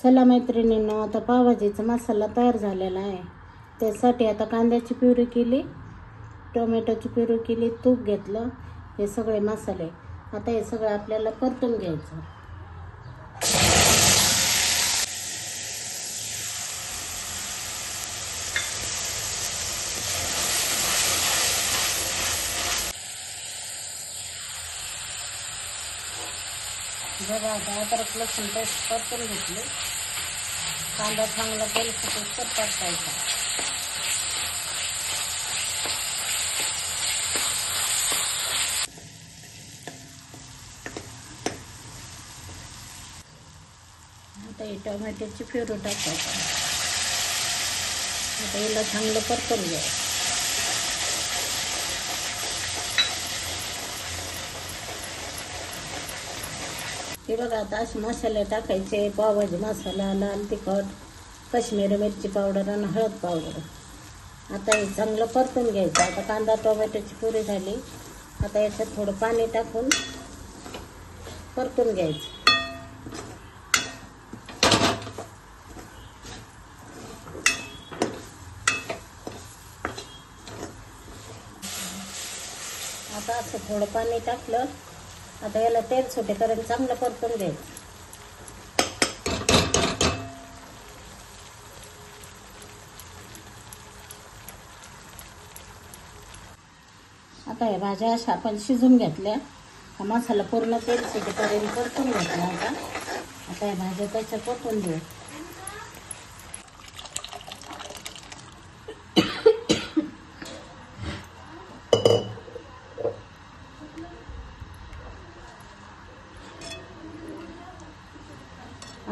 चला मैत्रिणींनो, आता पावभाजीचा मसाला तयार झालेला आहे. त्यासाठी आता कांद्याची प्युरी केली, टोमॅटोची प्युरी केली, तूप घेतलं, हे सगळे मसाले. आता हे सगळं आपल्याला परतून घ्यायचं. बघा आता अद्रक लसूण पेस्ट परतून घेतली. कांदा चांगला तेलकट परतायचा. आता ही टोमॅटोची प्युरी टाकायची. आता याला चांगलं परतून घ्या. हे बघा आता असे मसाले टाकायचे. पावभाजी मसाला, लाल तिखट, काश्मीरी मिरची पावडर आणि हळद पावडर. आता हे चांगलं परतून घ्यायचं. आता कांदा टोमॅटोची प्युरी झाली. आता याच्यात थोडं पाणी टाकून परतून घ्यायचं. आता असं थोडं पाणी टाकलं. आता याला तेल सुटेपर्यंत चांगलं परतून घ्यायचं. आता या भाज्या अशा आपण शिजून घेतल्या. हा मसाला पूर्ण तेल सुटेपर्यंत परतून घेतला. आता या भाज्या त्याच्यात परतून घेऊ.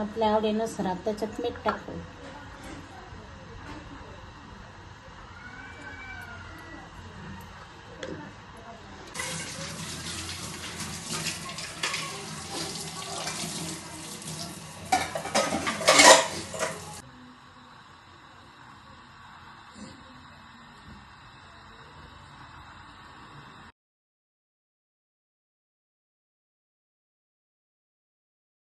आपल्या आवडीनुसार त्याच्यात मीठ टाकू.